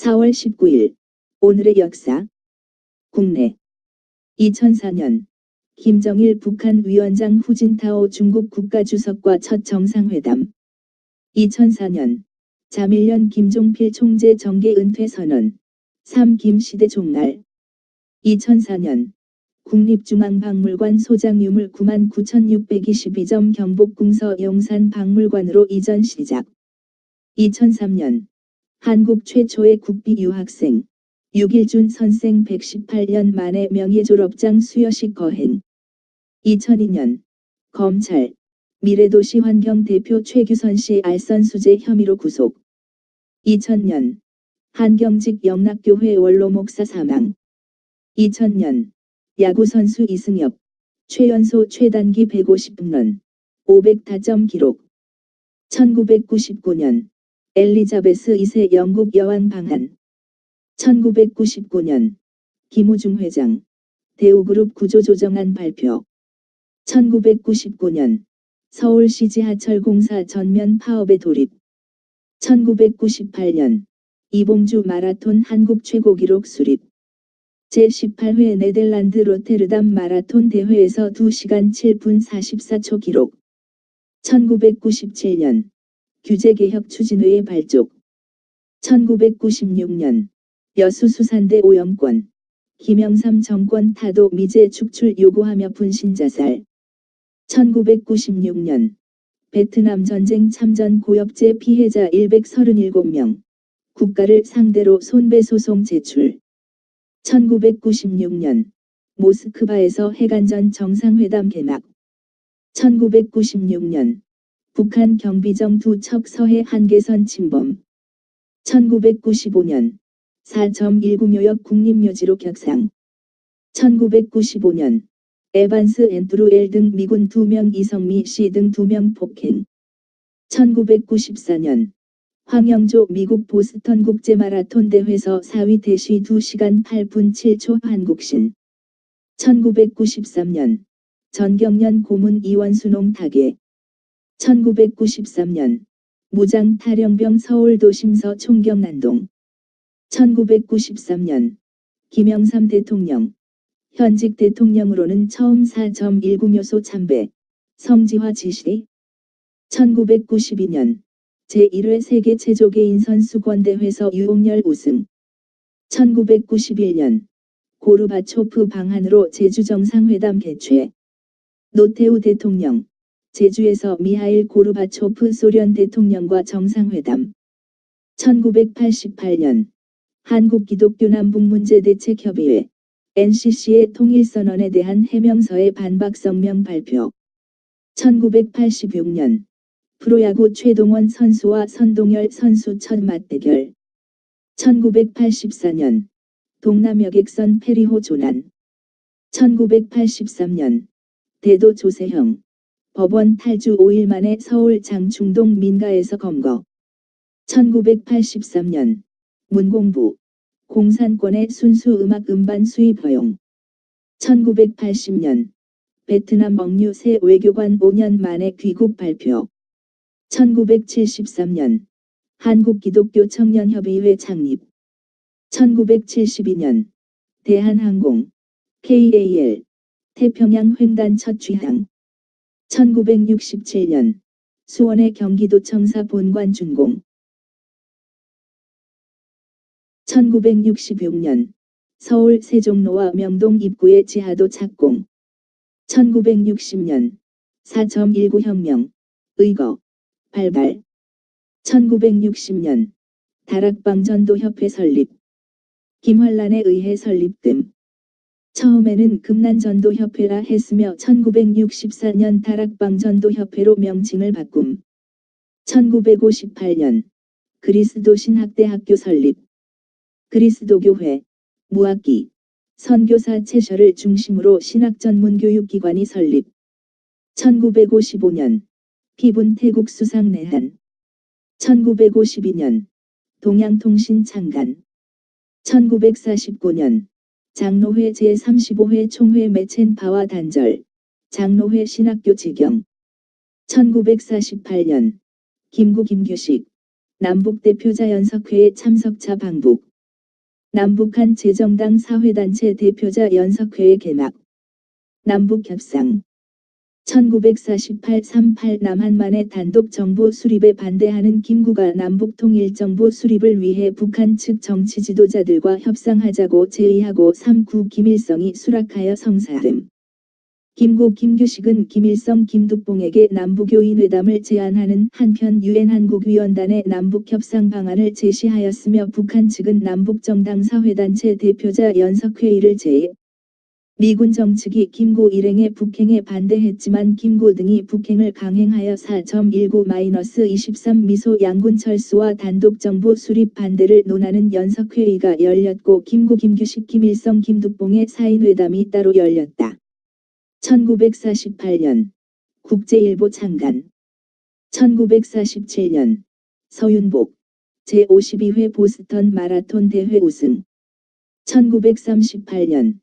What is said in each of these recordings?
4월 19일 오늘의 역사. 국내 2004년 김정일 북한 위원장 후진타오 중국 국가주석과 첫 정상회담. 2004년 자밀련 김종필 총재 정계 은퇴 선언. 3. 김시대 종날. 2004년 국립중앙박물관 소장 유물 99,622점 경복궁서 용산박물관으로 이전 시작. 2003년 한국 최초의 국비 유학생 육일준 선생 118년 만에 명예졸업장 수여식 거행. 2002년 검찰 미래도시 환경 대표 최규선 씨 알선 수재 혐의로 구속. 2000년 한경직 영락교회 원로 목사 사망. 2000년 야구선수 이승엽 최연소 최단기 150홈런 500타점 기록. 1999년 엘리자베스 2세 영국 여왕 방한. 1999년 김우중 회장 대우그룹 구조조정안 발표. 1999년 서울시 지하철 공사 전면 파업에 돌입. 1998년 이봉주 마라톤 한국 최고 기록 수립. 제18회 네덜란드 로테르담 마라톤 대회에서 2시간 7분 44초 기록. 1997년 규제개혁 추진회의 발족. 1996년 여수수산대 오염권 김영삼 정권 타도 미제 축출 요구하며 분신자살. 1996년 베트남 전쟁 참전 고엽제 피해자 137명 국가를 상대로 손배소송 제출. 1996년 모스크바에서 해관전 정상회담 개막. 1996년 북한 경비정 2척 서해 한계선 침범. 1995년 4.19묘역 국립묘지로 격상. 1995년 에반스 앤드루엘 등 미군 2명 이성미 씨 등 2명 폭행. 1994년 황영조 미국 보스턴 국제마라톤 대회에서 4위 대시 2시간 8분 7초 한국신. 1993년 전경련 고문 이원수농 타계. 1993년 무장 탈영병 서울도심서 총경난동. 1993년 김영삼 대통령 현직 대통령으로는 처음 4.19묘소 참배 성지화 지시. 1992년 제1회 세계 체조개인 선수권대회에서 유옥열 우승. 1991년 고르바초프 방한으로 제주정상회담 개최. 노태우 대통령 제주에서 미하일 고르바초프 소련 대통령과 정상회담. 1988년 한국기독교남북문제대책협의회 NCC의 통일선언에 대한 해명서의 반박성명 발표. 1986년 프로야구 최동원 선수와 선동열 선수 첫 맞대결. 1984년 동남여객선 페리호 조난. 1983년 대도 조세형 법원 탈주 5일 만에 서울 장충동 민가에서 검거. 1983년 문공부 공산권의 순수 음악 음반 수입 허용. 1980년 베트남 억류 새 외교관 5년 만에 귀국 발표. 1973년 한국기독교청년협의회 창립. 1972년 대한항공 KAL 태평양 횡단 첫 취항. 1967년 수원의 경기도청사 본관 준공. 1966년 서울 세종로와 명동 입구의 지하도 착공. 1960년 4.19 혁명 의거 발발. 1960년 다락방전도협회 설립. 김환란에 의해 설립됨. 처음에는 금난전도협회라 했으며 1964년 다락방전도협회로 명칭을 바꿈. 1958년 그리스도 신학대학교 설립. 그리스도교회 무학기 선교사 채셔를 중심으로 신학전문교육기관이 설립. 1955년 피분 태국 수상 내한. 1952년 동양통신 창간. 1949년 장로회 제35회 총회 매첸 바와 단절 장로회 신학교 지경. 1948년 김구식 남북대표자 연석회에 참석차 방북. 남북한 재정당 사회단체 대표자 연석회의 개막. 남북협상 1948-38 남한만의 단독 정부 수립에 반대하는 김구가 남북통일정부 수립을 위해 북한 측 정치 지도자들과 협상하자고 제의하고 3구 김일성이 수락하여 성사됨. 김구 김규식은 김일성 김두봉에게 남북요인회담을 제안하는 한편 유엔 한국위원단에 남북협상 방안을 제시하였으며 북한 측은 남북정당 사회단체 대표자 연석회의를 제의. 미군 정측이 김구 일행의 북행에 반대했지만 김구 등이 북행을 강행하여 4.19-23 미소 양군 철수와 단독정부 수립 반대를 논하는 연석회의가 열렸고 김구 김규식 김일성 김두봉의 4인회담이 따로 열렸다. 1948년 국제일보 창간. 1947년 서윤복 제52회 보스턴 마라톤 대회 우승. 1938년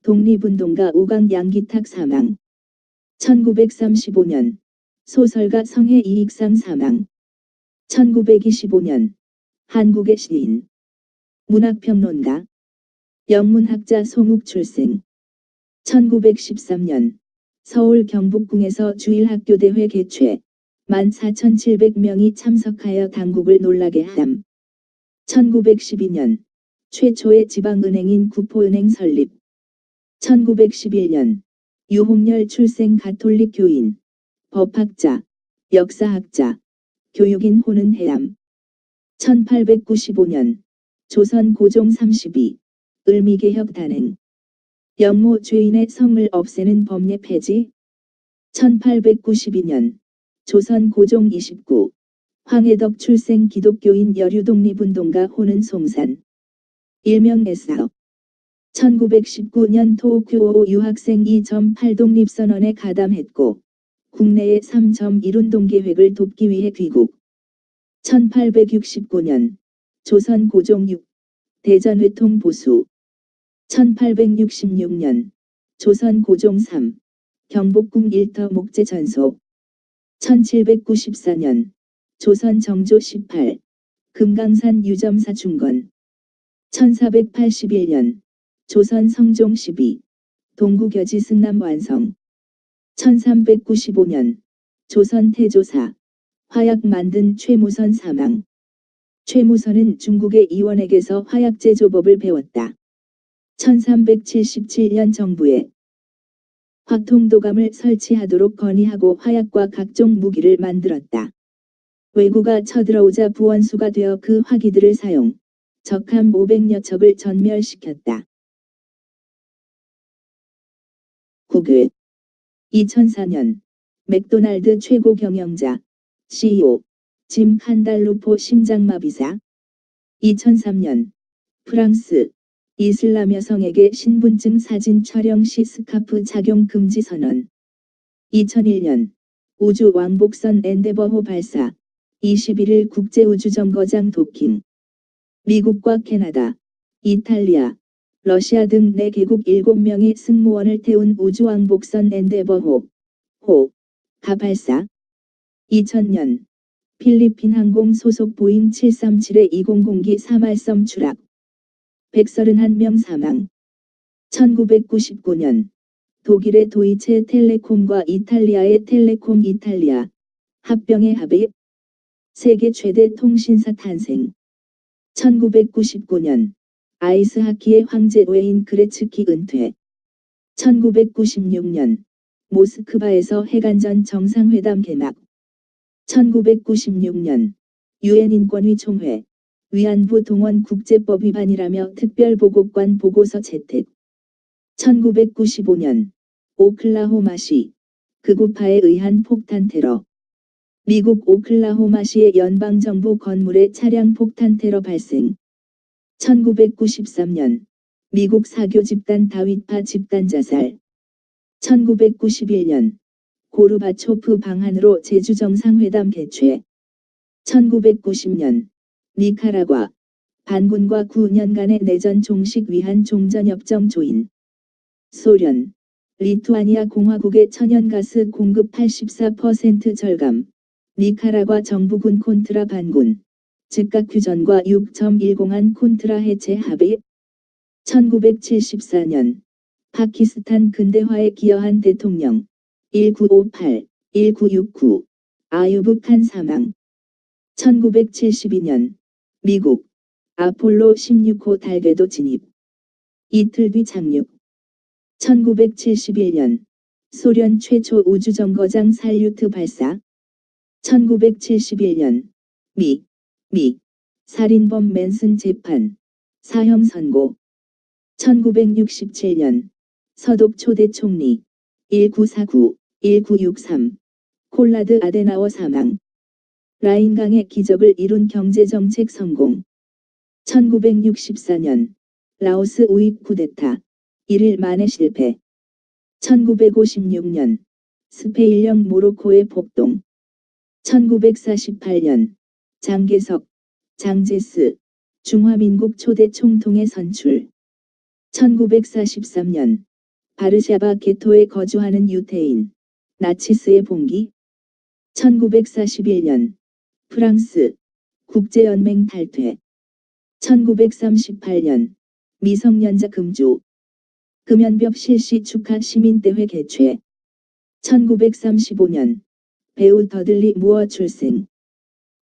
독립운동가 우강 양기탁 사망. 1935년 소설가 성해 이익상 사망. 1925년 한국의 시인, 문학평론가, 영문학자 송욱 출생. 1913년 서울 경복궁에서 주일학교대회 개최. 14,700명이 참석하여 당국을 놀라게 함. 1912년 최초의 지방은행인 구포은행 설립. 1911년 유홍열 출생 가톨릭 교인, 법학자, 역사학자, 교육인 혼은해암. 1895년 조선 고종 32 을미개혁 단행. 영모 죄인의 성을 없애는 법례 폐지. 1892년 조선 고종 29 황해덕 출생 기독교인 여류독립운동가 호는 송산. 일명 에싸. 1919년 도쿄 유학생 2.8 독립선언에 가담했고 국내의 3.1 운동계획을 돕기 위해 귀국. 1869년 조선 고종 6 대전회통 보수. 1866년 조선 고종 3 경복궁 일터 목재 전속. 1794년 조선 정조 18 금강산 유점사 중건. 1481년 조선 성종 12 동구겨지 승남 완성. 1395년 조선 태조사 화약 만든 최무선 사망. 최무선은 중국의 이원에게서 화약 제조법을 배웠다. 1377년 정부에 화통도감을 설치하도록 건의하고 화약과 각종 무기를 만들었다. 왜구가 쳐들어오자 부원수가 되어 그 화기들을 사용, 적함 500여 척을 전멸시켰다. 국외 2004년 맥도날드 최고 경영자 CEO 짐 칸달루포 심장마비사. 2003년 프랑스 이슬람 여성에게 신분증 사진 촬영 시 스카프 착용 금지 선언. 2001년 우주 왕복선 엔데버호 발사. 21일 국제우주정거장 도킹. 미국과 캐나다, 이탈리아, 러시아 등 4개국 7명의 승무원을 태운 우주왕복선 엔데버호 가 발사. 2000년 필리핀 항공 소속 보잉 737-20공기 사말섬 추락. 131명 사망. 1999년 독일의 도이체 텔레콤과 이탈리아의 텔레콤 이탈리아 합병의 합의. 세계 최대 통신사 탄생. 1999년 아이스하키의 황제 웨인 그레츠키 은퇴. 1996년 모스크바에서 해관전 정상회담 개막. 1996년 유엔 인권위 총회 위안부 동원 국제법 위반이라며 특별보고관 보고서 채택. 1995년 오클라호마시 극우파에 의한 폭탄 테러. 미국 오클라호마시의 연방정부 건물에 차량 폭탄 테러 발생. 1993년 미국 사교 집단 다윗파 집단 자살. 1991년 고르바초프 방한으로 제주 정상회담 개최. 1990년 니카라과 반군과 9년간의 내전 종식 위한 종전협정 조인. 소련 리투아니아 공화국의 천연가스 공급 84% 절감. 니카라과 정부군 콘트라 반군 즉각 휴전과 6.10한 콘트라 해체 합의. 1974년 파키스탄 근대화에 기여한 대통령 1958-1969 아유브 칸 사망. 1972년 미국 아폴로 16호 달궤도 진입. 이틀 뒤 착륙. 1971년 소련 최초 우주정거장 살유트 발사. 1971년 미 살인범 맨슨 재판 사형 선고. 1967년 서독 초대 총리 1949-1963 콜라드 아데나워 사망. 라인강의 기적을 이룬 경제정책 성공. 1964년 라오스 우익 쿠데타 1일 만에 실패. 1956년 스페인령 모로코의 폭동. 1948년 장개석, 장제스 중화민국 초대 총통의 선출. 1943년 바르샤바 게토에 거주하는 유태인 나치스의 봉기. 1941년 프랑스 국제연맹 탈퇴. 1938년 미성년자 금주 금연벽 실시 축하 시민대회 개최. 1935년 배우 더들리 무어 출생.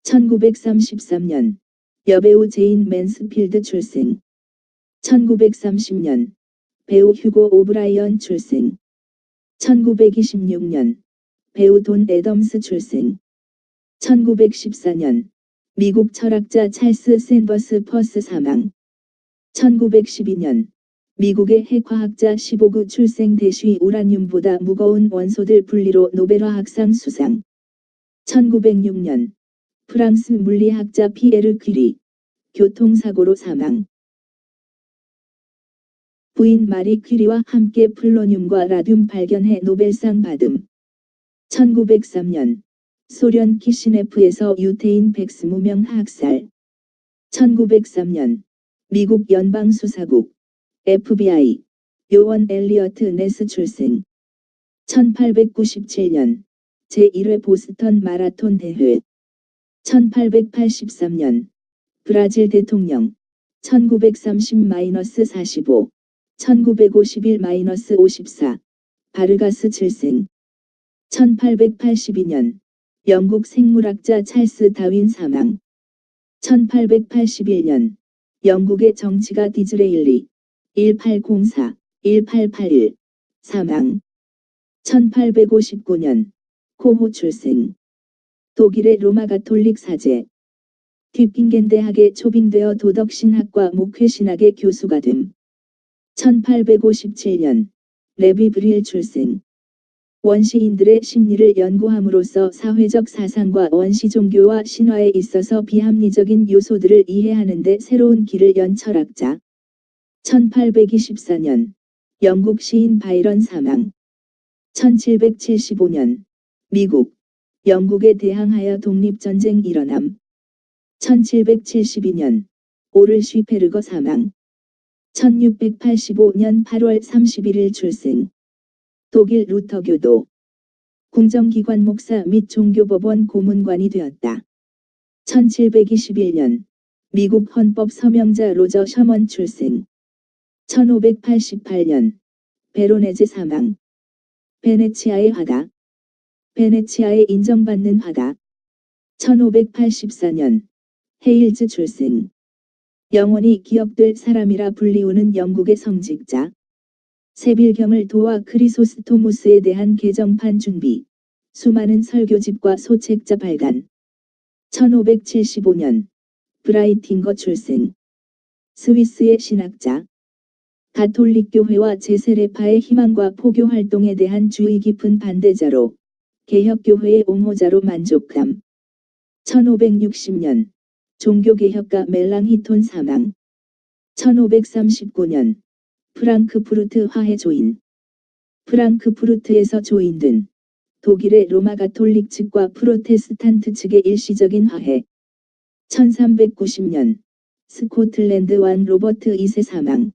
1933년 여배우 제인 맨스필드 출생. 1930년 배우 휴고 오브라이언 출생. 1926년 배우 돈 애덤스 출생. 1914년 미국 철학자 찰스 샌버스 퍼스 사망. 1912년 미국의 핵화학자 15구 출생. 대쉬 우라늄보다 무거운 원소들 분리로 노벨화학상 수상. 1906년 프랑스 물리학자 피에르 퀴리 교통사고로 사망. 부인 마리 퀴리와 함께 플로늄과 라듐 발견해 노벨상 받음. 1903년 소련 키시네프에서 유태인 백스 무명 학살. 1903년 미국 연방수사국 FBI 요원 엘리어트 네스 출생. 1897년 제1회 보스턴 마라톤 대회. 1883년 브라질 대통령. 1930-45 1951-54 바르가스 출생. 1882년 영국 생물학자 찰스 다윈 사망. 1881년 영국의 정치가 디즈레일리 1804-1881 사망. 1859년 코호 출생. 독일의 로마 가톨릭 사제. 튜핑겐 대학에 초빙되어 도덕신학과 목회신학의 교수가 됨. 1857년 레비 브릴 출생. 원시인들의 심리를 연구함으로써 사회적 사상과 원시 종교와 신화에 있어서 비합리적인 요소들을 이해하는 데 새로운 길을 연 철학자. 1824년 영국 시인 바이런 사망. 1775년 미국, 영국에 대항하여 독립전쟁 일어남. 1772년 오를 쉬페르거 사망. 1685년 8월 31일 출생. 독일 루터교도 궁정기관 목사 및 종교법원 고문관이 되었다. 1721년 미국 헌법 서명자 로저 셔먼 출생. 1588년 베로네즈 사망. 베네치아의 화가. 베네치아에 인정받는 화가. 1584년 헤일즈 출생. 영원히 기억될 사람이라 불리우는 영국의 성직자. 세빌경을 도와 크리소스토무스에 대한 개정판 준비. 수많은 설교집과 소책자 발간. 1575년 브라이팅거 출생. 스위스의 신학자. 가톨릭교회와 제세례파의 희망과 포교 활동에 대한 주의 깊은 반대자로 개혁교회의 옹호자로 만족함. 1560년 종교개혁가 멜랑히톤 사망. 1539년 프랑크푸르트 화해 조인. 프랑크푸르트에서 조인된 독일의 로마 가톨릭 측과 프로테스탄트 측의 일시적인 화해. 1390년 스코틀랜드 왕 로버트 2세 사망.